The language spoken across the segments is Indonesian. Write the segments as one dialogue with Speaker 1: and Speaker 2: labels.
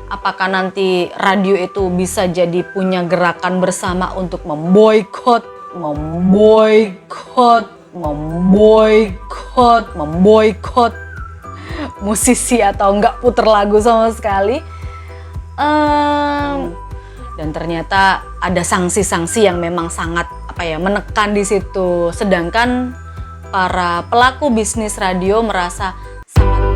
Speaker 1: Apakah nanti radio itu bisa jadi punya gerakan bersama untuk memboikot musisi atau enggak puter lagu sama sekali. Dan ternyata ada sanksi-sanksi yang memang sangat menekan di situ. Sedangkan para pelaku bisnis radio merasa sangat.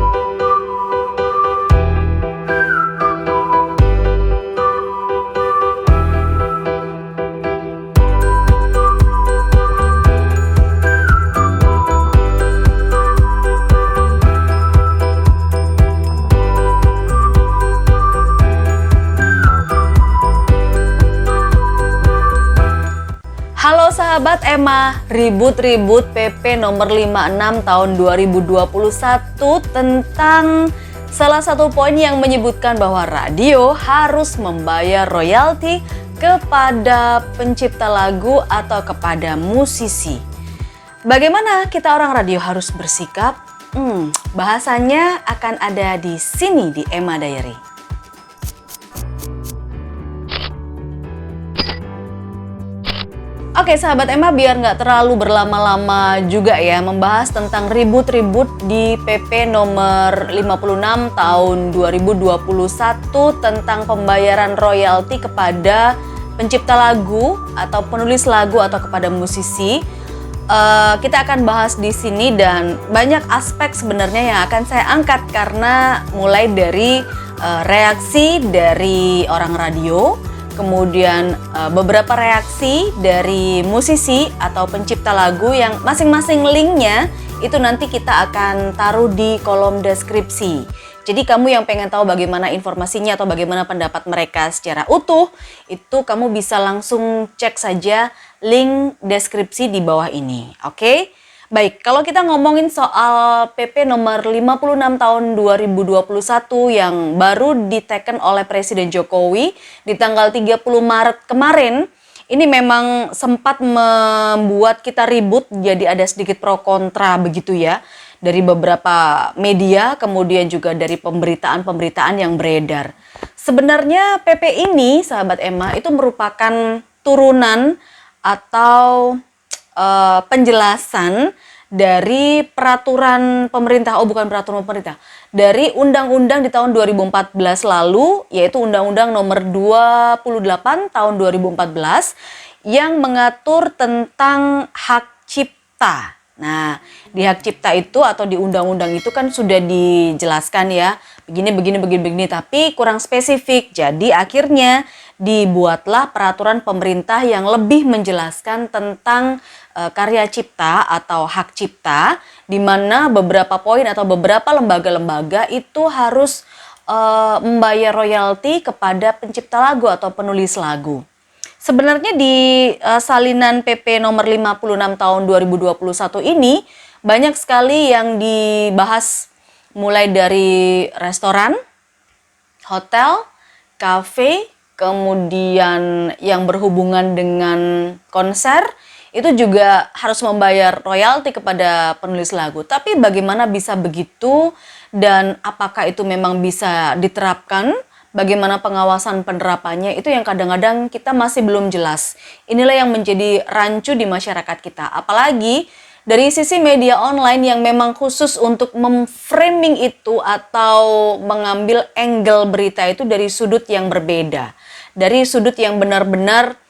Speaker 1: Halo sahabat Emma, ribut-ribut PP nomor 56 tahun 2021 tentang salah satu poin yang menyebutkan bahwa radio harus membayar royalti kepada pencipta lagu atau kepada musisi. Bagaimana kita orang radio harus bersikap? Bahasanya akan ada di sini di Emma Diary. Oke sahabat Emma, biar nggak terlalu berlama-lama juga ya membahas tentang ribut-ribut di PP nomor 56 tahun 2021 tentang pembayaran royalti kepada pencipta lagu atau penulis lagu atau kepada musisi. Kita akan bahas di sini dan banyak aspek sebenarnya yang akan saya angkat karena mulai dari reaksi dari orang radio, kemudian beberapa reaksi dari musisi atau pencipta lagu yang masing-masing linknya itu nanti kita akan taruh di kolom deskripsi. Jadi kamu yang pengen tahu bagaimana informasinya atau bagaimana pendapat mereka secara utuh, itu kamu bisa langsung cek saja link deskripsi di bawah ini. Oke? Baik, kalau kita ngomongin soal PP nomor 56 tahun 2021 yang baru diteken oleh Presiden Jokowi di tanggal 30 Maret kemarin, ini memang sempat membuat kita ribut, jadi ada sedikit pro kontra begitu ya, dari beberapa media, kemudian juga dari pemberitaan-pemberitaan yang beredar. Sebenarnya PP ini, sahabat Emma, itu merupakan turunan atau penjelasan dari peraturan pemerintah, dari undang-undang di tahun 2014 lalu, yaitu Undang-Undang nomor 28 tahun 2014 yang mengatur tentang hak cipta. Nah, di hak cipta itu atau di undang-undang itu kan sudah dijelaskan ya, begini, tapi kurang spesifik. Jadi akhirnya dibuatlah peraturan pemerintah yang lebih menjelaskan tentang karya cipta atau hak cipta, di mana beberapa poin atau beberapa lembaga-lembaga itu harus membayar royalti kepada pencipta lagu atau penulis lagu. Sebenarnya di salinan PP nomor 56 tahun 2021 ini banyak sekali yang dibahas, mulai dari restoran, hotel, kafe, kemudian yang berhubungan dengan konser, itu juga harus membayar royalti kepada penulis lagu. Tapi bagaimana bisa begitu dan apakah itu memang bisa diterapkan? Bagaimana pengawasan penerapannya itu yang kadang-kadang kita masih belum jelas. Inilah yang menjadi rancu di masyarakat kita. Apalagi dari sisi media online yang memang khusus untuk memframing itu atau mengambil angle berita itu dari sudut yang berbeda. Dari sudut yang benar-benar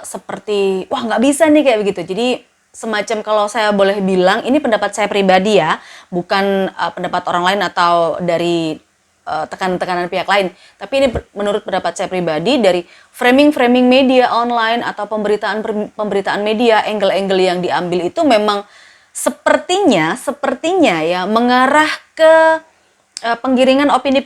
Speaker 1: seperti, wah nggak bisa nih kayak begitu. Jadi semacam, kalau saya boleh bilang, ini pendapat saya pribadi ya, bukan pendapat orang lain atau dari tekanan-tekanan pihak lain. Tapi ini menurut pendapat saya pribadi, dari framing media online atau pemberitaan media, angle-angle yang diambil itu memang sepertinya ya mengarah ke penggiringan opini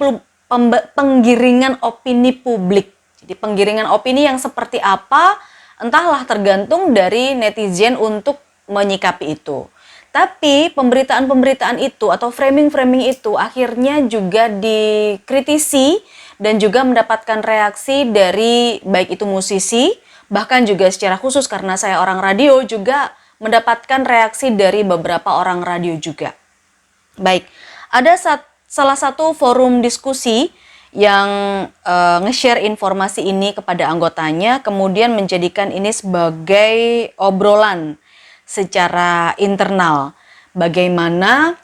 Speaker 1: publik. Jadi penggiringan opini yang seperti apa, entahlah, tergantung dari netizen untuk menyikapi itu. Tapi pemberitaan itu atau framing itu akhirnya juga dikritisi dan juga mendapatkan reaksi dari baik itu musisi, bahkan juga secara khusus karena saya orang radio juga mendapatkan reaksi dari beberapa orang radio juga. Baik, ada salah satu forum diskusi yang nge-share informasi ini kepada anggotanya, kemudian menjadikan ini sebagai obrolan secara internal. Bagaimana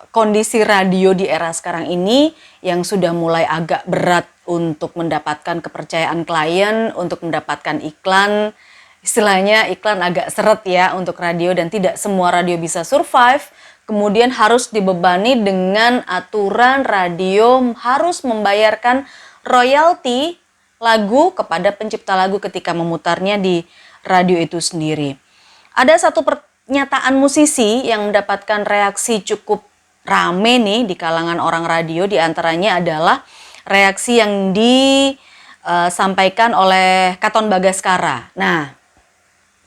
Speaker 1: kondisi radio di era sekarang ini yang sudah mulai agak berat untuk mendapatkan kepercayaan klien, untuk mendapatkan iklan. Istilahnya iklan agak seret ya untuk radio dan tidak semua radio bisa survive. Kemudian harus dibebani dengan aturan radio harus membayarkan royalti lagu kepada pencipta lagu ketika memutarnya di radio itu sendiri. Ada satu pernyataan musisi yang mendapatkan reaksi cukup rame nih di kalangan orang radio, diantaranya adalah reaksi yang disampaikan oleh Katon Bagaskara. Nah,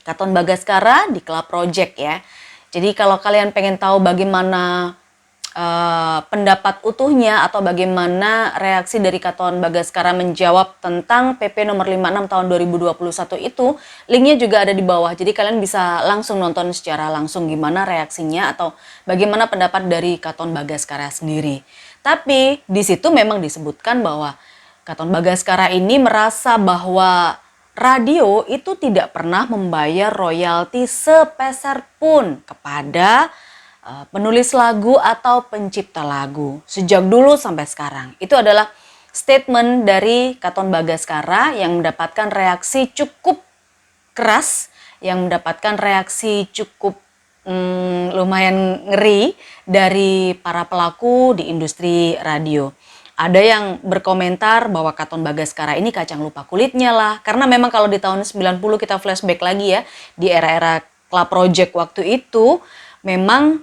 Speaker 1: Katon Bagaskara di Club Project ya. Jadi kalau kalian pengen tahu bagaimana pendapat utuhnya atau bagaimana reaksi dari Katon Bagaskara menjawab tentang PP nomor 56 tahun 2021 itu, linknya juga ada di bawah. Jadi kalian bisa langsung nonton secara langsung gimana reaksinya atau bagaimana pendapat dari Katon Bagaskara sendiri. Tapi di situ memang disebutkan bahwa Katon Bagaskara ini merasa bahwa radio itu tidak pernah membayar royalti sepeser pun kepada penulis lagu atau pencipta lagu sejak dulu sampai sekarang. Itu adalah statement dari Katon Bagaskara yang mendapatkan reaksi cukup keras, yang mendapatkan reaksi cukup lumayan ngeri dari para pelaku di industri radio. Ada yang berkomentar bahwa Katon Bagaskara ini kacang lupa kulitnya lah. Karena memang kalau di tahun 90 kita flashback lagi ya, di era-era Club Project waktu itu, memang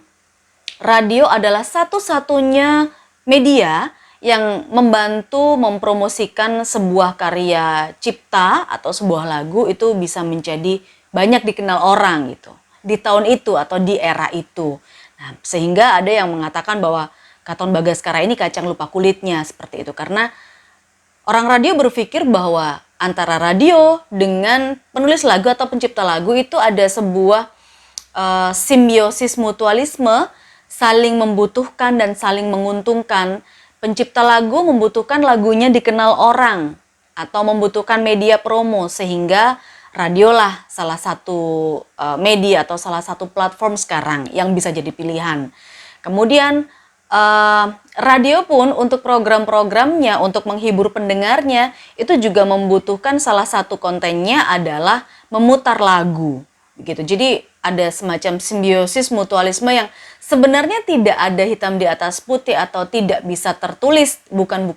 Speaker 1: radio adalah satu-satunya media yang membantu mempromosikan sebuah karya cipta atau sebuah lagu itu bisa menjadi banyak dikenal orang gitu. Di tahun itu atau di era itu. Nah, sehingga ada yang mengatakan bahwa Katon Bagaskara ini kacang lupa kulitnya seperti itu. Karena orang radio berpikir bahwa antara radio dengan penulis lagu atau pencipta lagu itu ada sebuah simbiosis mutualisme, saling membutuhkan dan saling menguntungkan. Pencipta lagu membutuhkan lagunya dikenal orang atau membutuhkan media promo sehingga radiolah salah satu media atau salah satu platform sekarang yang bisa jadi pilihan. Kemudian radio pun untuk program-programnya, untuk menghibur pendengarnya, itu juga membutuhkan salah satu kontennya adalah memutar lagu. Begitu. Jadi ada semacam simbiosis mutualisme yang sebenarnya tidak ada hitam di atas putih atau tidak bisa tertulis, bukan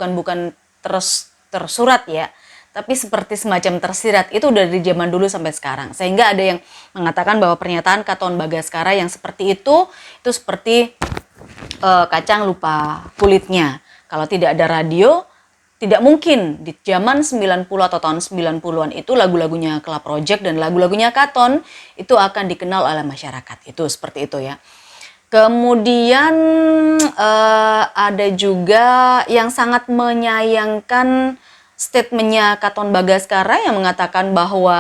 Speaker 1: tersurat ya. Tapi seperti semacam tersirat, itu udah dari zaman dulu sampai sekarang. Sehingga ada yang mengatakan bahwa pernyataan Katon Bagaskara yang seperti itu seperti kacang lupa kulitnya. Kalau tidak ada radio, tidak mungkin di zaman 90 atau tahun 90-an itu lagu-lagunya Club Project dan lagu-lagunya Katon itu akan dikenal oleh masyarakat. Itu seperti itu ya. Kemudian ada juga yang sangat menyayangkan statementnya Katon Bagaskara yang mengatakan bahwa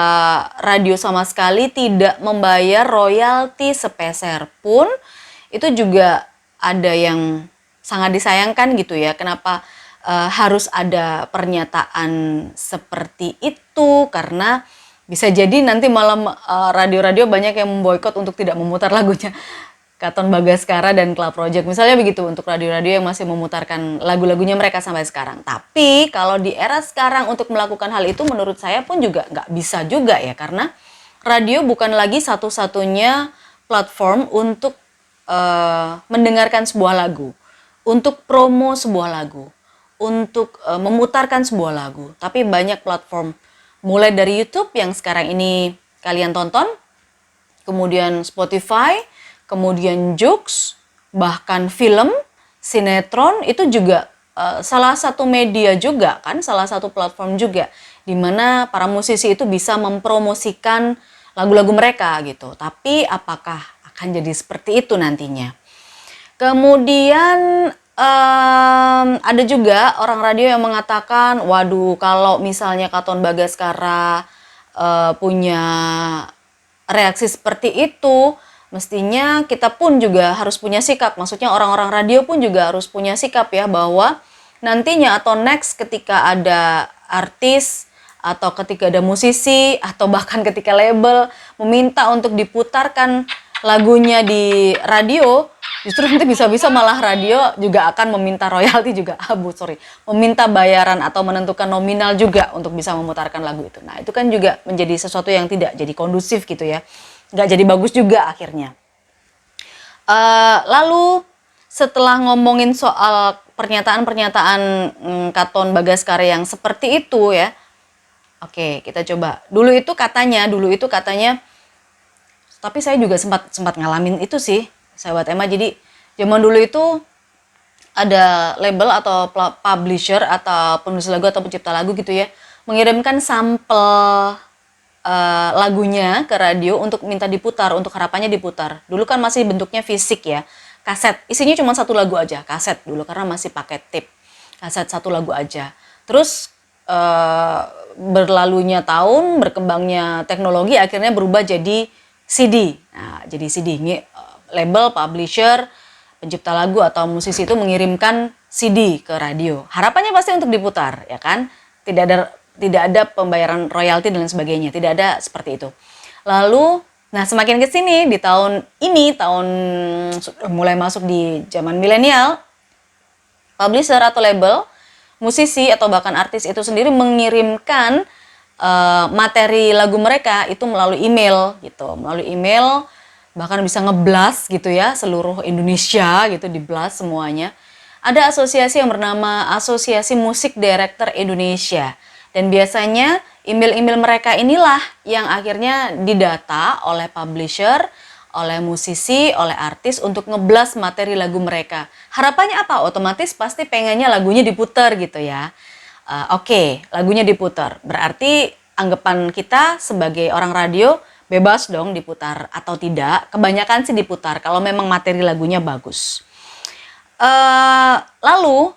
Speaker 1: radio sama sekali tidak membayar royalti sepeser pun. Itu juga ada yang sangat disayangkan gitu ya. Kenapa harus ada pernyataan seperti itu? Karena bisa jadi nanti malam radio-radio banyak yang memboikot untuk tidak memutar lagunya Katon Bagaskara dan Club Project. Misalnya begitu untuk radio-radio yang masih memutarkan lagu-lagunya mereka sampai sekarang. Tapi kalau di era sekarang untuk melakukan hal itu menurut saya pun juga nggak bisa juga ya. Karena radio bukan lagi satu-satunya platform untuk mendengarkan sebuah lagu, untuk promo sebuah lagu, untuk memutarkan sebuah lagu. Tapi banyak platform, mulai dari YouTube yang sekarang ini kalian tonton, kemudian Spotify, kemudian Joox, bahkan film, sinetron, itu juga salah satu media juga kan, salah satu platform juga, di mana para musisi itu bisa mempromosikan lagu-lagu mereka gitu. Tapi apakah akan jadi seperti itu nantinya? Kemudian ada juga orang radio yang mengatakan, waduh kalau misalnya Katon Bagaskara punya reaksi seperti itu, mestinya kita pun juga harus punya sikap. Maksudnya orang-orang radio pun juga harus punya sikap ya, bahwa nantinya atau next ketika ada artis atau ketika ada musisi atau bahkan ketika label meminta untuk diputarkan lagunya di radio, justru nanti bisa-bisa malah radio juga akan meminta royalti juga, meminta bayaran atau menentukan nominal juga untuk bisa memutarkan lagu itu. Nah, itu kan juga menjadi sesuatu yang tidak jadi kondusif gitu ya, nggak jadi bagus juga akhirnya. Lalu setelah ngomongin soal pernyataan-pernyataan Katon Bagaskara yang seperti itu ya, oke kita coba. Dulu itu katanya, tapi saya juga sempat ngalamin itu sih, sahabat Emma. Jadi zaman dulu itu ada label atau publisher atau penulis lagu atau pencipta lagu gitu ya, mengirimkan sampel lagunya ke radio untuk minta diputar, untuk harapannya diputar. Dulu kan masih bentuknya fisik ya, kaset. Isinya cuma satu lagu aja, kaset dulu karena masih pakai tape. Kaset satu lagu aja. Terus berlalunya tahun, berkembangnya teknologi, akhirnya berubah jadi CD. Nah, jadi CD ini label, publisher, pencipta lagu atau musisi itu mengirimkan CD ke radio. Harapannya pasti untuk diputar, ya kan? Tidak ada pembayaran royalti dan lain sebagainya. Tidak ada seperti itu. Lalu, nah semakin ke sini di tahun ini, mulai masuk di zaman milenial, publisher atau label, musisi atau bahkan artis itu sendiri mengirimkan materi lagu mereka itu melalui email gitu, bahkan bisa ngeblast gitu ya seluruh Indonesia gitu, diblast semuanya. Ada asosiasi yang bernama Asosiasi Musik Director Indonesia, dan biasanya email-email mereka inilah yang akhirnya didata oleh publisher, oleh musisi, oleh artis untuk ngeblast materi lagu mereka. Harapannya apa? Otomatis pasti pengennya lagunya diputar gitu ya. Oke, lagunya diputar. Berarti anggapan kita sebagai orang radio bebas dong diputar atau tidak. Kebanyakan sih diputar kalau memang materi lagunya bagus. Lalu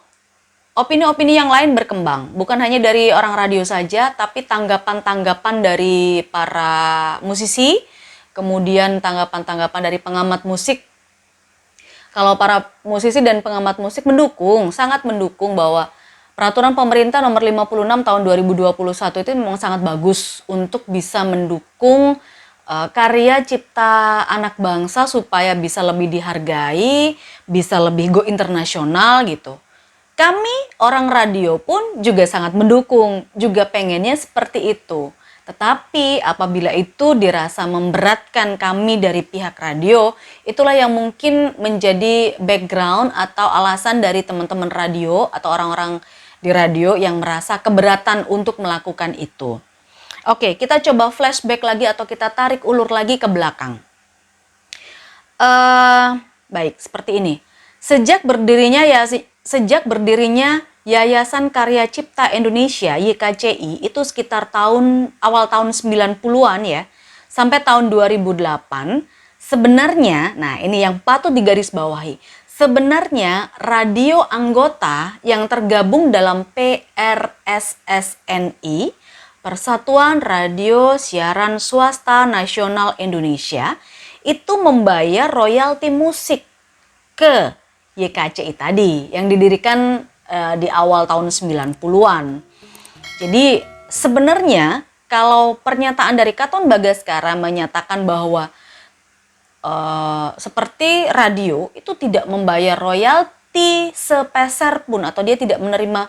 Speaker 1: opini-opini yang lain berkembang. Bukan hanya dari orang radio saja, tapi tanggapan-tanggapan dari para musisi, kemudian tanggapan-tanggapan dari pengamat musik. Kalau para musisi dan pengamat musik sangat mendukung bahwa Peraturan Pemerintah Nomor 56 Tahun 2021 itu memang sangat bagus untuk bisa mendukung karya cipta anak bangsa supaya bisa lebih dihargai, bisa lebih go internasional gitu. Kami orang radio pun juga sangat mendukung, juga pengennya seperti itu. Tetapi apabila itu dirasa memberatkan kami dari pihak radio, itulah yang mungkin menjadi background atau alasan dari teman-teman radio atau orang-orang di radio yang merasa keberatan untuk melakukan itu. Oke, kita coba flashback lagi atau kita tarik ulur lagi ke belakang. Baik, seperti ini. Sejak berdirinya Yayasan Karya Cipta Indonesia YKCI itu sekitar awal tahun 90-an ya, sampai tahun 2008, sebenarnya, nah ini yang patut digarisbawahi. Sebenarnya radio anggota yang tergabung dalam PRSSNI, Persatuan Radio Siaran Swasta Nasional Indonesia, itu membayar royalti musik ke YKCI tadi yang didirikan di awal tahun 90-an. Jadi sebenarnya kalau pernyataan dari Katon Bagaskara menyatakan bahwa seperti radio itu tidak membayar royalti sepeser pun atau dia tidak menerima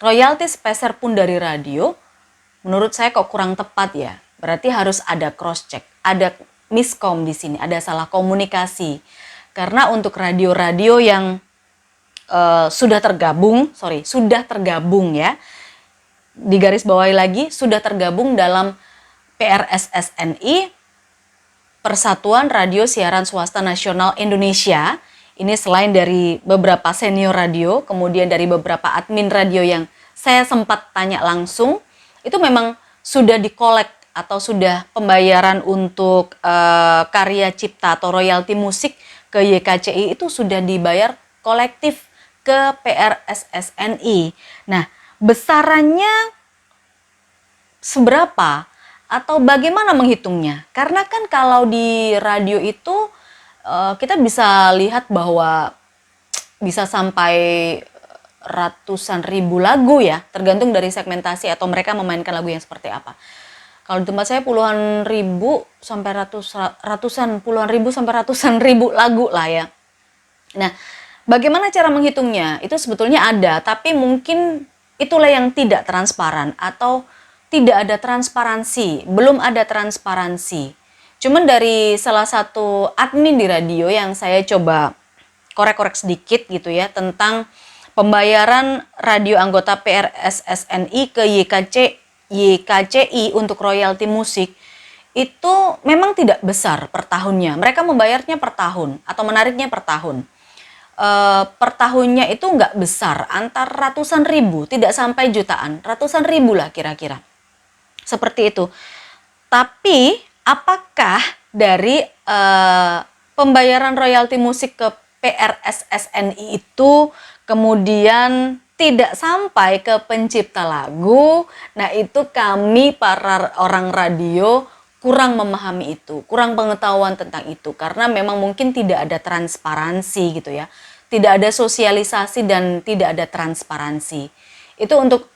Speaker 1: royalti sepeser pun dari radio, menurut saya kok kurang tepat ya. Berarti harus ada cross check, ada miskom di sini, ada salah komunikasi. Karena untuk radio-radio yang sudah tergabung ya, digarisbawahi lagi, sudah tergabung dalam PRSSNI, Persatuan Radio Siaran Swasta Nasional Indonesia. Ini selain dari beberapa senior radio, kemudian dari beberapa admin radio yang saya sempat tanya langsung, itu memang sudah dikolek atau sudah pembayaran untuk karya cipta atau royalti musik ke YKCI itu sudah dibayar kolektif ke PRSSNI. Nah, besarannya seberapa? Atau bagaimana menghitungnya? Karena kan kalau di radio itu kita bisa lihat bahwa bisa sampai ratusan ribu lagu ya, tergantung dari segmentasi atau mereka memainkan lagu yang seperti apa. Kalau di tempat saya puluhan ribu sampai ratusan, puluhan ribu sampai ratusan ribu lagu lah ya. Nah, bagaimana cara menghitungnya? Itu sebetulnya ada, tapi mungkin itulah yang tidak transparan atau tidak ada transparansi, belum ada transparansi. Cuman dari salah satu admin di radio yang saya coba korek-korek sedikit gitu ya tentang pembayaran radio anggota PRSSNI ke YKCI untuk royalti musik itu memang tidak besar per tahunnya. Mereka membayarnya per tahun atau menariknya per tahun. Per tahunnya itu nggak besar, antar ratusan ribu, tidak sampai jutaan, ratusan ribu lah kira-kira. Seperti itu. Tapi apakah dari pembayaran royalti musik ke PRSSNI itu kemudian tidak sampai ke pencipta lagu? Nah, itu kami para orang radio kurang memahami itu, kurang pengetahuan tentang itu karena memang mungkin tidak ada transparansi gitu ya. Tidak ada sosialisasi dan tidak ada transparansi. Itu untuk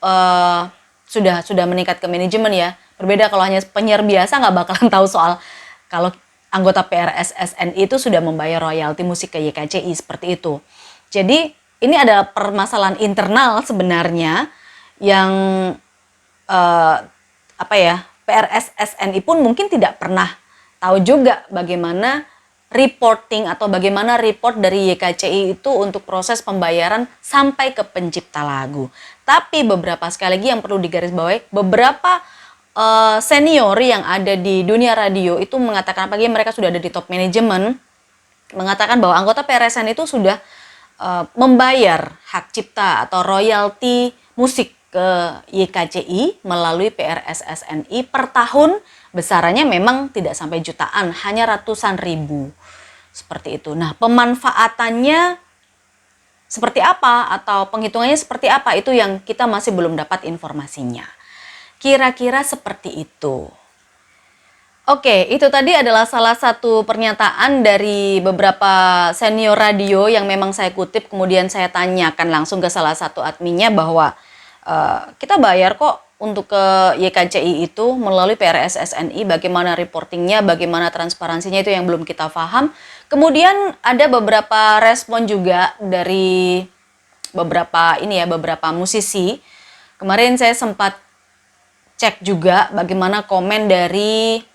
Speaker 1: sudah meningkat ke manajemen ya. Berbeda kalau hanya penyiar biasa nggak bakalan tahu soal kalau anggota PRSSNI itu sudah membayar royalti musik ke YKCI seperti itu. Jadi ini adalah permasalahan internal sebenarnya yang PRSSNI pun mungkin tidak pernah tahu juga bagaimana reporting atau bagaimana report dari YKCI itu untuk proses pembayaran sampai ke pencipta lagu. Tapi beberapa sekali lagi yang perlu digarisbawahi, beberapa senior yang ada di dunia radio itu mengatakan, apalagi mereka sudah ada di top manajemen, mengatakan bahwa anggota PRSN itu sudah membayar hak cipta atau royalti musik ke YKCI melalui PRSSNI per tahun, besarannya memang tidak sampai jutaan, hanya ratusan ribu. Seperti itu. Nah, pemanfaatannya seperti apa atau penghitungannya seperti apa itu yang kita masih belum dapat informasinya. Kira-kira seperti itu. Oke, itu tadi adalah salah satu pernyataan dari beberapa senior radio yang memang saya kutip, kemudian saya tanyakan langsung ke salah satu adminnya bahwa kita bayar kok untuk ke YKCI itu melalui PRSSNI, bagaimana reportingnya, bagaimana transparansinya itu yang belum kita paham. Kemudian ada beberapa respon juga dari beberapa musisi. Kemarin saya sempat cek juga bagaimana komen dari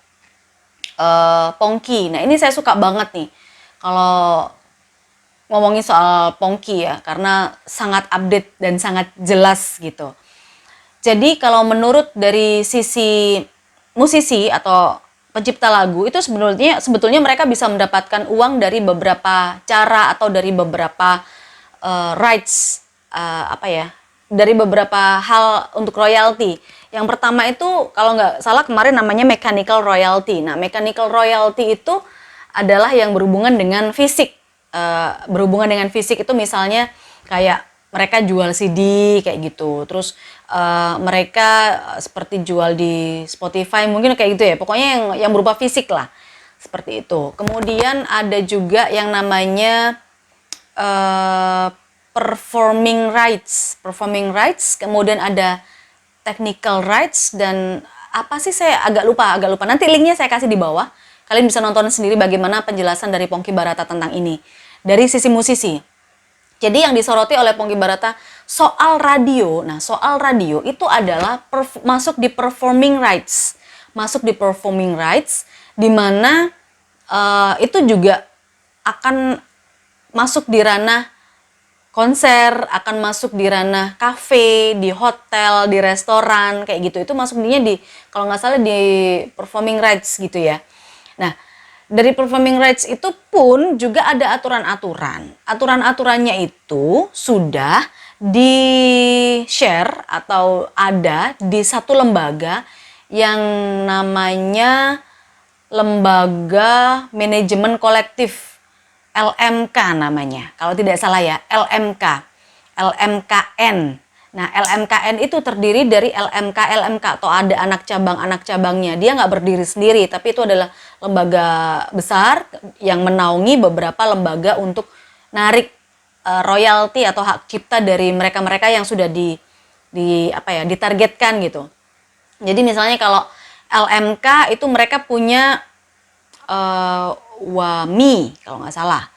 Speaker 1: Pongki. Nah, ini saya suka banget nih kalau ngomongin soal Pongki ya, karena sangat update dan sangat jelas gitu. Jadi kalau menurut dari sisi musisi atau pencipta lagu itu sebetulnya mereka bisa mendapatkan uang dari beberapa cara atau dari beberapa rights dari beberapa hal untuk royalti. Yang pertama itu kalau nggak salah kemarin namanya mechanical royalty. Nah, mechanical royalty itu adalah yang berhubungan dengan fisik. Berhubungan dengan fisik itu misalnya kayak mereka jual CD kayak gitu, terus mereka seperti jual di Spotify mungkin kayak gitu ya, pokoknya yang berupa fisik lah seperti itu. Kemudian ada juga yang namanya performing rights, kemudian ada technical rights dan apa sih saya agak lupa. Nanti linknya saya kasih di bawah. Kalian bisa nonton sendiri bagaimana penjelasan dari Pongki Barata tentang ini dari sisi musisi. Jadi yang disoroti oleh Pongki Barata soal radio. Nah, soal radio itu adalah masuk di performing rights. Di mana itu juga akan masuk di ranah konser, akan masuk di ranah kafe, di hotel, di restoran, kayak gitu. Itu masuknya di, kalau nggak salah di performing rights gitu ya. Nah, dari performing rights itu pun juga ada aturan-aturan. Aturan-aturannya itu sudah di-share atau ada di satu lembaga yang namanya Lembaga Manajemen Kolektif, LMK namanya. Kalau tidak salah ya, LMKN. Nah, LMKN itu terdiri dari LMK atau ada anak cabangnya. Dia nggak berdiri sendiri, tapi itu adalah lembaga besar yang menaungi beberapa lembaga untuk narik royalti atau hak cipta dari mereka-mereka yang sudah ditargetkan gitu. Jadi misalnya kalau LMK itu mereka punya WAMI kalau nggak salah,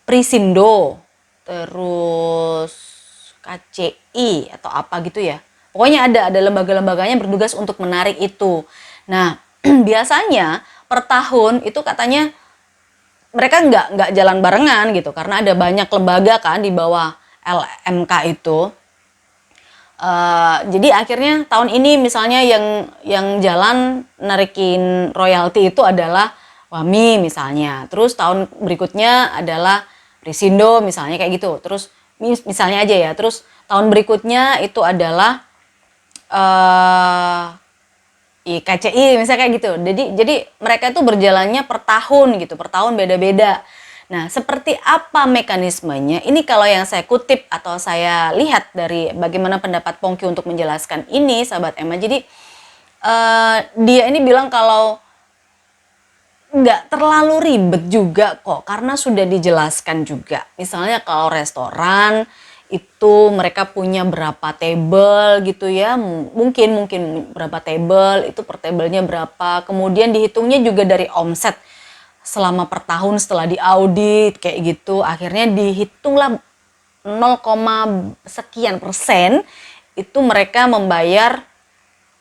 Speaker 1: Prisindo, terus KCI atau apa gitu ya. Pokoknya ada lembaga-lembaganya yang bertugas untuk menarik itu. Nah, biasanya per tahun itu katanya mereka nggak jalan barengan gitu, karena ada banyak lembaga kan di bawah LMK itu. Jadi akhirnya tahun ini misalnya yang jalan narikin royalti itu adalah WAMI misalnya. Terus tahun berikutnya adalah Prisindo misalnya kayak gitu. Terus misalnya aja ya. Terus tahun berikutnya itu adalah KCI misalnya kayak gitu. Jadi mereka itu berjalannya per tahun gitu. Per tahun beda-beda. Nah, seperti apa mekanismenya? Ini kalau yang saya kutip atau saya lihat dari bagaimana pendapat Pongki untuk menjelaskan ini, sahabat Emma. Jadi dia ini bilang kalau nggak terlalu ribet juga kok, karena sudah dijelaskan juga. Misalnya kalau restoran itu mereka punya berapa table gitu ya, mungkin berapa table, itu per tablenya berapa. Kemudian dihitungnya juga dari omset selama per tahun setelah diaudit kayak gitu, akhirnya dihitunglah 0, sekian persen itu mereka membayar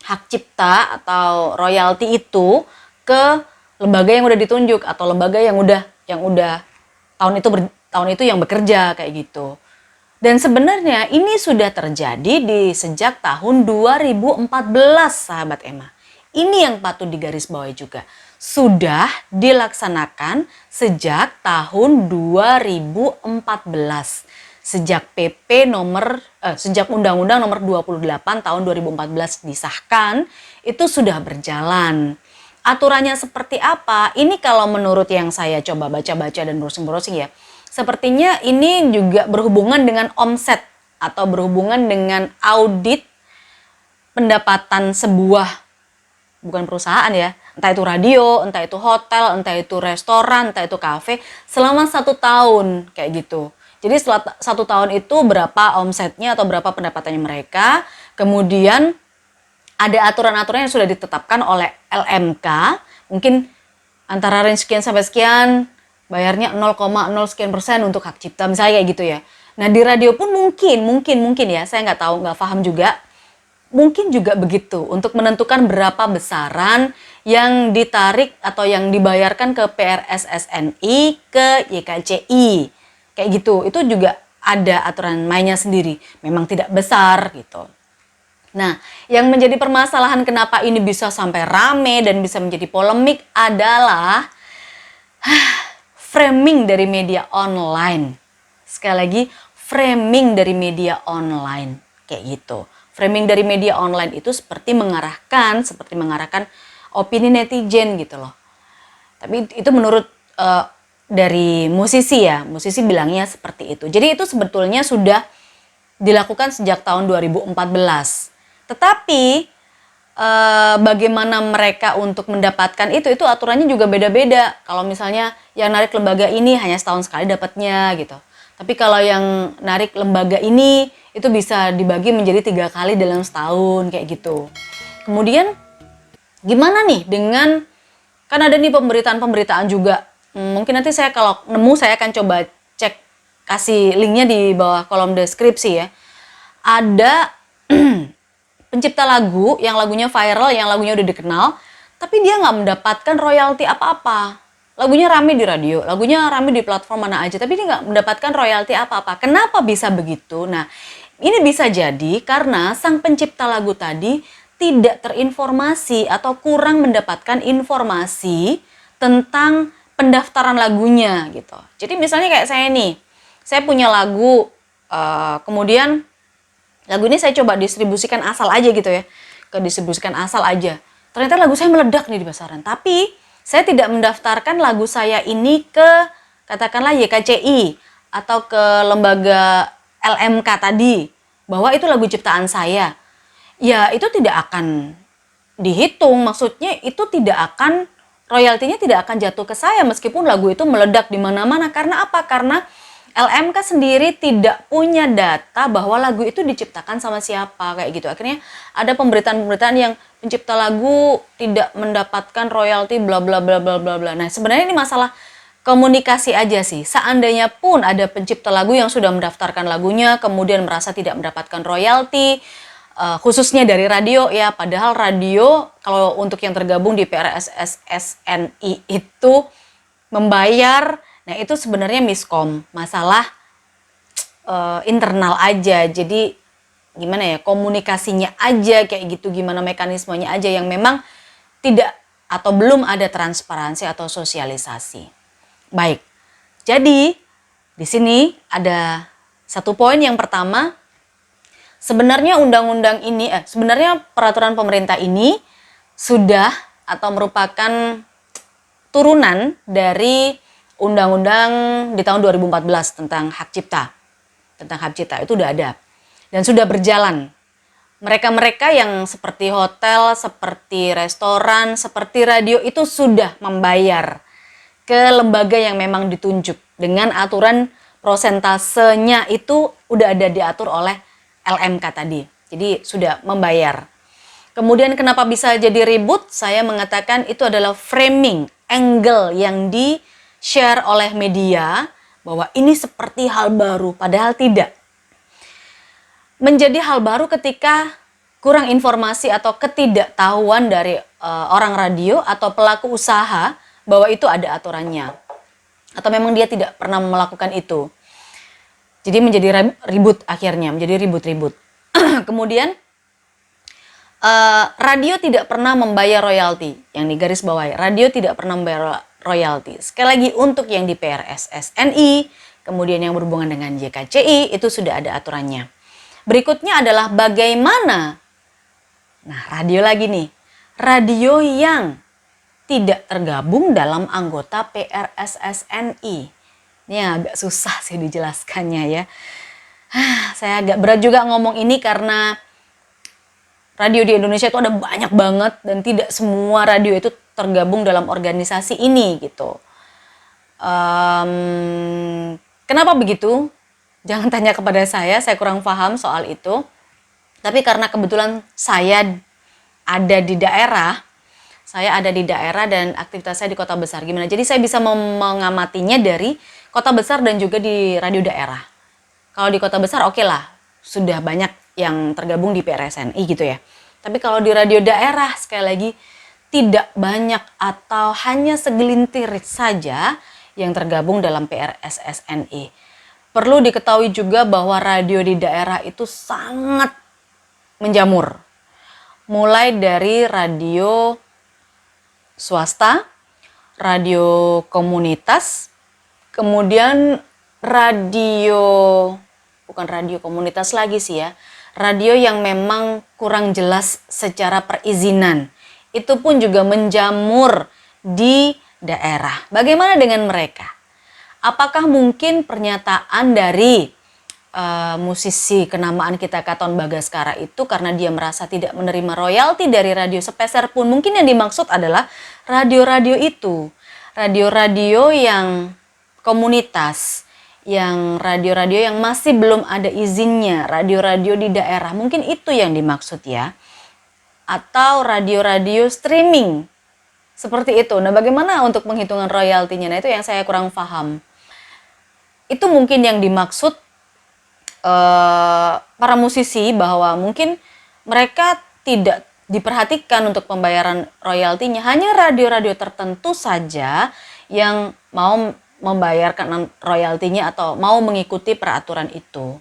Speaker 1: hak cipta atau royalti itu ke lembaga yang udah ditunjuk atau lembaga yang udah tahun itu yang bekerja kayak gitu. Dan sebenarnya ini sudah terjadi di sejak tahun 2014, sahabat Emma. Ini yang patut digarisbawahi juga. Sudah dilaksanakan sejak tahun 2014. Sejak sejak Undang-Undang nomor 28 tahun 2014 disahkan, itu sudah berjalan. Aturannya seperti apa? Ini kalau menurut yang saya coba baca-baca dan browsing-browsing ya, sepertinya ini juga berhubungan dengan omset atau berhubungan dengan audit pendapatan sebuah, bukan perusahaan ya, entah itu radio, entah itu hotel, entah itu restoran, entah itu kafe, selama 1 tahun kayak gitu. Jadi setelah 1 tahun itu berapa omsetnya atau berapa pendapatannya mereka, kemudian ada aturan-aturan yang sudah ditetapkan oleh LMK, mungkin antara range sekian sampai sekian, bayarnya 0,0 sekian persen untuk hak cipta, misalnya kayak gitu ya. Nah di radio pun mungkin ya, saya nggak tahu, nggak paham juga. Mungkin juga begitu untuk menentukan berapa besaran yang ditarik atau yang dibayarkan ke PRSSNI, ke YKCI. Kayak gitu, itu juga ada aturan mainnya sendiri. Memang tidak besar gitu. Nah, yang menjadi permasalahan kenapa ini bisa sampai rame dan bisa menjadi polemik adalah framing dari media online. Sekali lagi, framing dari media online. Kayak gitu. Framing dari media online itu seperti mengarahkan opini netizen gitu loh. Tapi itu menurut dari musisi ya, musisi bilangnya seperti itu. Jadi itu sebetulnya sudah dilakukan sejak tahun 2014. Tetapi bagaimana mereka untuk mendapatkan itu aturannya juga beda-beda. Kalau misalnya yang narik lembaga ini hanya setahun sekali dapatnya gitu. Tapi kalau yang narik lembaga ini itu bisa dibagi menjadi 3 kali dalam setahun kayak gitu. Kemudian gimana nih dengan, kan ada nih pemberitaan juga. Mungkin nanti saya kalau nemu saya akan coba cek, kasih linknya di bawah kolom deskripsi ya. Ada pencipta lagu yang lagunya viral, yang lagunya udah dikenal, tapi dia nggak mendapatkan royalti apa-apa. Lagunya rame di radio, lagunya rame di platform mana aja, tapi dia nggak mendapatkan royalti apa-apa. Kenapa bisa begitu? Nah, ini bisa jadi karena sang pencipta lagu tadi tidak terinformasi atau kurang mendapatkan informasi tentang pendaftaran lagunya gitu. Jadi misalnya kayak saya nih, saya punya lagu, kemudian lagu ini saya coba distribusikan asal aja gitu ya, distribusikan asal aja. Ternyata lagu saya meledak nih di pasaran, tapi saya tidak mendaftarkan lagu saya ini ke katakanlah YKCI atau ke lembaga LMK tadi, bahwa itu lagu ciptaan saya. Ya itu tidak akan dihitung, maksudnya itu tidak akan, royaltinya tidak akan jatuh ke saya meskipun lagu itu meledak di mana-mana. Karena apa? Karena LMK sendiri tidak punya data bahwa lagu itu diciptakan sama siapa kayak gitu. Akhirnya ada pemberitaan-pemberitaan yang pencipta lagu tidak mendapatkan royalti bla bla bla bla bla bla. Nah, sebenarnya ini masalah komunikasi aja sih. Seandainya pun ada pencipta lagu yang sudah mendaftarkan lagunya kemudian merasa tidak mendapatkan royalti, khususnya dari radio ya, padahal radio kalau untuk yang tergabung di PRSSSNI itu membayar. Nah, itu sebenarnya miskom, masalah internal aja. Jadi gimana ya, komunikasinya aja kayak gitu, gimana mekanismenya aja yang memang tidak atau belum ada transparansi atau sosialisasi. Baik. Jadi di sini ada satu poin yang pertama, sebenarnya undang-undang ini sebenarnya peraturan pemerintah ini sudah atau merupakan turunan dari undang-undang di tahun 2014 tentang hak cipta. Tentang hak cipta itu udah ada dan sudah berjalan. Mereka-mereka yang seperti hotel, seperti restoran, seperti radio itu sudah membayar ke lembaga yang memang ditunjuk dengan aturan prosentasenya itu udah ada diatur oleh LMK tadi. Jadi sudah membayar. Kemudian kenapa bisa jadi ribut? Saya mengatakan itu adalah framing, angle yang di-share oleh media bahwa ini seperti hal baru, padahal tidak. Menjadi hal baru ketika kurang informasi atau ketidaktahuan dari orang radio atau pelaku usaha bahwa itu ada aturannya. Atau memang dia tidak pernah melakukan itu. Jadi menjadi ribut akhirnya, menjadi ribut-ribut. Kemudian radio tidak pernah membayar royalti, yang digaris bawahi. Radio tidak pernah membayar royalti. Sekali lagi untuk yang di PRSSNI, kemudian yang berhubungan dengan JKCI, itu sudah ada aturannya. Berikutnya adalah bagaimana, nah radio lagi nih, radio yang tidak tergabung dalam anggota PRSSNI. Ini agak susah sih dijelaskannya ya. Saya agak berat juga ngomong ini karena radio di Indonesia itu ada banyak banget dan tidak semua radio itu tergabung dalam organisasi ini gitu. Kenapa begitu? Jangan tanya kepada saya kurang paham soal itu. Tapi karena kebetulan saya ada di daerah dan aktivitas saya di kota besar. Gimana? Jadi saya bisa mengamatinya dari kota besar dan juga di radio daerah. Kalau di kota besar oke lah, sudah banyak yang tergabung di PRSNI gitu ya. Tapi kalau di radio daerah sekali lagi tidak banyak atau hanya segelintir saja yang tergabung dalam PRSSNI. Perlu diketahui juga bahwa radio di daerah itu sangat menjamur. Mulai dari radio swasta, radio komunitas, kemudian bukan radio komunitas lagi sih ya, radio yang memang kurang jelas secara perizinan. Itu pun juga menjamur di daerah. Bagaimana dengan mereka? Apakah mungkin pernyataan dari musisi kenamaan kita Katon Bagaskara itu karena dia merasa tidak menerima royalti dari radio sepeser pun? Mungkin yang dimaksud adalah radio-radio itu. Radio-radio yang komunitas, yang radio-radio yang masih belum ada izinnya, radio-radio di daerah, mungkin itu yang dimaksud ya. Atau radio-radio streaming, seperti itu. Nah, bagaimana untuk penghitungan royaltinya? Nah, itu yang saya kurang paham. Itu mungkin yang dimaksud para musisi, bahwa mungkin mereka tidak diperhatikan untuk pembayaran royaltinya. Hanya radio-radio tertentu saja yang mau membayarkan royaltinya atau mau mengikuti peraturan itu.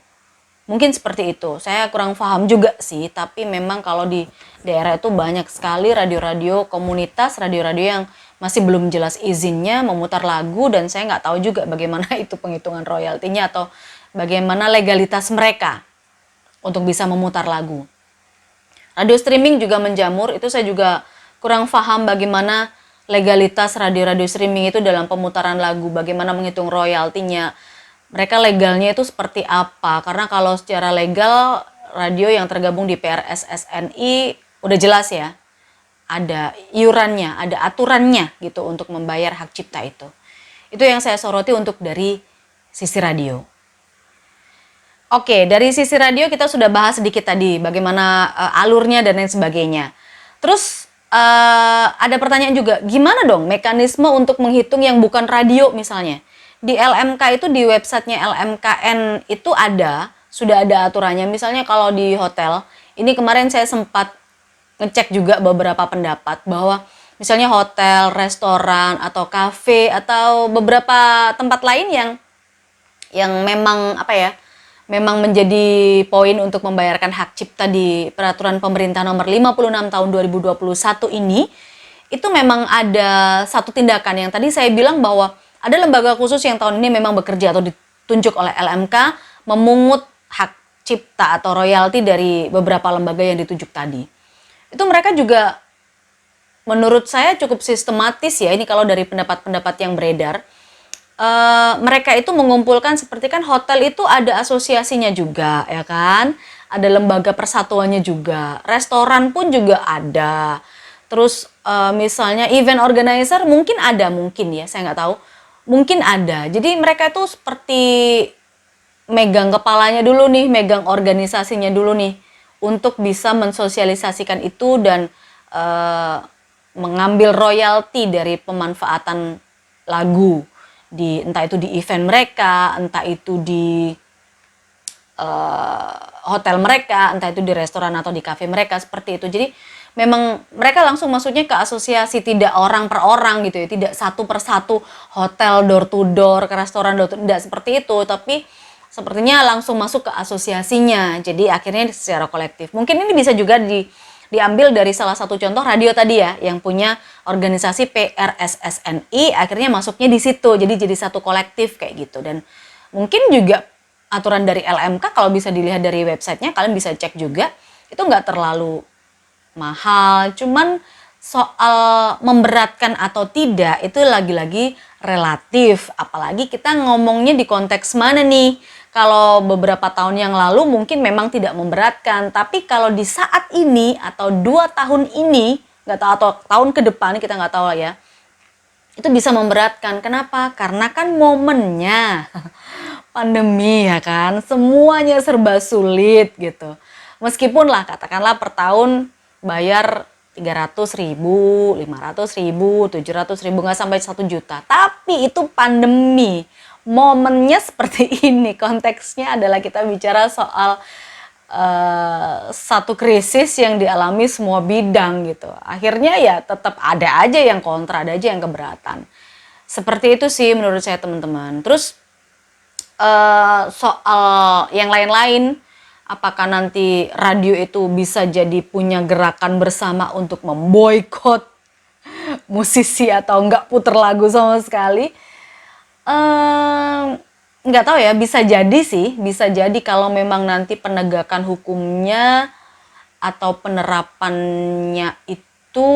Speaker 1: Mungkin seperti itu. Saya kurang paham juga sih, tapi memang kalau di daerah itu banyak sekali radio-radio komunitas, radio-radio yang masih belum jelas izinnya memutar lagu, dan saya nggak tahu juga bagaimana itu penghitungan royaltinya atau bagaimana legalitas mereka untuk bisa memutar lagu. Radio streaming juga menjamur, itu saya juga kurang paham bagaimana legalitas radio-radio streaming itu dalam pemutaran lagu, bagaimana menghitung royaltinya. Mereka legalnya itu seperti apa? Karena kalau secara legal radio yang tergabung di PRSSNI udah jelas ya, ada iurannya, ada aturannya gitu untuk membayar hak cipta itu. Itu yang saya soroti untuk dari sisi radio. Oke, dari sisi radio kita sudah bahas sedikit tadi bagaimana alurnya dan lain sebagainya. Terus ada pertanyaan juga, gimana dong mekanisme untuk menghitung yang bukan radio misalnya? Di LMK itu, di websitenya LMKN itu sudah ada aturannya. Misalnya kalau di hotel, ini kemarin saya sempat ngecek juga beberapa pendapat bahwa misalnya hotel, restoran, atau kafe, atau beberapa tempat lain yang memang memang menjadi poin untuk membayarkan hak cipta di peraturan pemerintah nomor 56 tahun 2021 ini, itu memang ada satu tindakan yang tadi saya bilang bahwa ada lembaga khusus yang tahun ini memang bekerja atau ditunjuk oleh LMK memungut hak cipta atau royalti dari beberapa lembaga yang ditunjuk tadi. Itu mereka juga menurut saya cukup sistematis ya, ini kalau dari pendapat-pendapat yang beredar. Mereka itu mengumpulkan, seperti kan hotel itu ada asosiasinya juga ya kan, ada lembaga persatuannya juga, restoran pun juga ada, terus misalnya event organizer mungkin ya, saya nggak tahu, mungkin ada. Jadi mereka itu seperti megang kepalanya dulu nih, megang organisasinya dulu nih untuk bisa mensosialisasikan itu dan mengambil royalti dari pemanfaatan lagu entah itu di event mereka, entah itu di hotel mereka, entah itu di restoran atau di kafe mereka, seperti itu. Jadi memang mereka langsung masuknya ke asosiasi, tidak orang per orang gitu ya, tidak satu per satu hotel door to door, ke restoran door to door, tidak seperti itu, tapi sepertinya langsung masuk ke asosiasinya. Jadi akhirnya secara kolektif. Mungkin ini bisa juga diambil dari salah satu contoh radio tadi ya, yang punya organisasi PRSSNI, akhirnya masuknya di situ, jadi satu kolektif kayak gitu. Dan mungkin juga aturan dari LMK kalau bisa dilihat dari websitenya, kalian bisa cek juga, itu nggak terlalu mahal, cuman soal memberatkan atau tidak itu lagi-lagi relatif, apalagi kita ngomongnya di konteks mana nih. Kalau beberapa tahun yang lalu mungkin memang tidak memberatkan, tapi kalau di saat ini atau 2 tahun ini, nggak tahu, atau tahun ke depan kita nggak tahu lah ya, itu bisa memberatkan. Kenapa? Karena kan momennya pandemi ya kan, semuanya serba sulit gitu. Meskipun lah katakanlah per tahun bayar 300.000, 500.000, 700.000, nggak sampai 1 juta, tapi itu pandemi. Momennya seperti ini, konteksnya adalah kita bicara soal satu krisis yang dialami semua bidang gitu. Akhirnya ya tetap ada aja yang kontra, ada aja yang keberatan. Seperti itu sih menurut saya teman-teman. Terus soal yang lain-lain, apakah nanti radio itu bisa jadi punya gerakan bersama untuk memboikot musisi atau enggak puter lagu sama sekali? Nggak tahu ya, bisa jadi sih, bisa jadi kalau memang nanti penegakan hukumnya atau penerapannya itu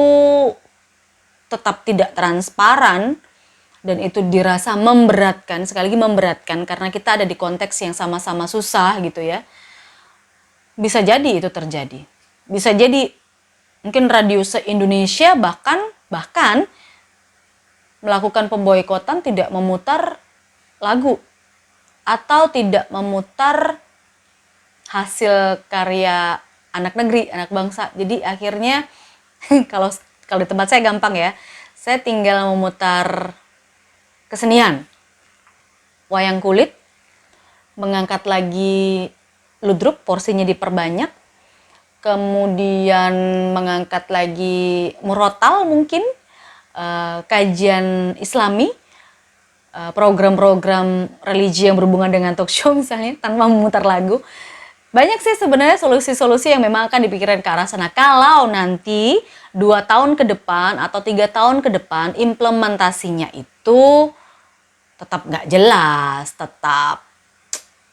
Speaker 1: tetap tidak transparan dan itu dirasa memberatkan, sekali lagi memberatkan karena kita ada di konteks yang sama-sama susah gitu ya. Bisa jadi itu terjadi. Bisa jadi mungkin radio se-Indonesia bahkan melakukan pemboikotan, tidak memutar lagu atau tidak memutar hasil karya anak negeri, anak bangsa. Jadi akhirnya kalau di tempat saya gampang ya, saya tinggal memutar kesenian, wayang kulit, mengangkat lagi ludruk, porsinya diperbanyak, kemudian mengangkat lagi murotal mungkin, kajian islami, program-program religi yang berhubungan dengan talk show misalnya, tanpa memutar lagu. Banyak sih sebenarnya solusi-solusi yang memang akan dipikirkan ke arah sana. Kalau nanti 2 tahun ke depan atau 3 tahun ke depan implementasinya itu tetap nggak jelas, tetap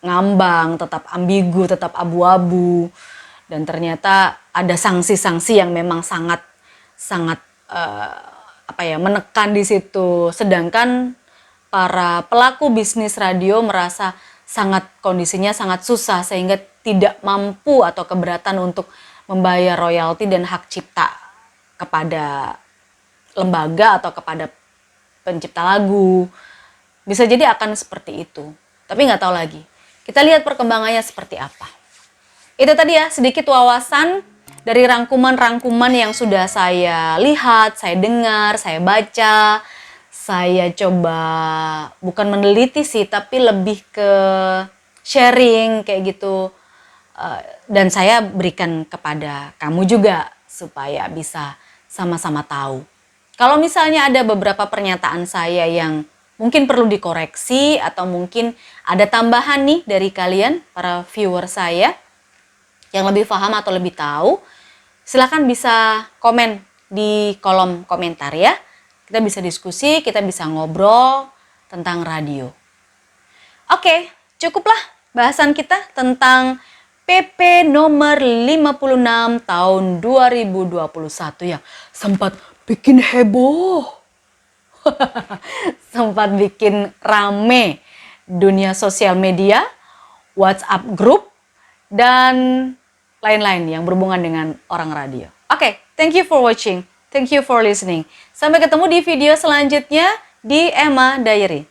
Speaker 1: ngambang, tetap ambigu, tetap abu-abu, dan ternyata ada sanksi-sanksi yang memang sangat menekan di situ. Sedangkan para pelaku bisnis radio merasa kondisinya sangat susah sehingga tidak mampu atau keberatan untuk membayar royalti dan hak cipta kepada lembaga atau kepada pencipta lagu. Bisa jadi akan seperti itu. Tapi nggak tahu lagi. Kita lihat perkembangannya seperti apa. Itu tadi ya sedikit wawasan dari rangkuman-rangkuman yang sudah saya lihat, saya dengar, saya baca. Saya coba bukan meneliti sih, tapi lebih ke sharing kayak gitu. Dan saya berikan kepada kamu juga supaya bisa sama-sama tahu. Kalau misalnya ada beberapa pernyataan saya yang mungkin perlu dikoreksi atau mungkin ada tambahan nih dari kalian, para viewer saya, yang lebih paham atau lebih tahu, silakan bisa komen di kolom komentar ya. Kita bisa diskusi, kita bisa ngobrol tentang radio. Oke, cukuplah bahasan kita tentang PP nomor 56 tahun 2021 yang sempat bikin heboh. Sempat bikin rame dunia sosial media, WhatsApp group, dan lain-lain yang berhubungan dengan orang radio. Oke, thank you for watching. Thank you for listening. Sampai ketemu di video selanjutnya di Emma Diary.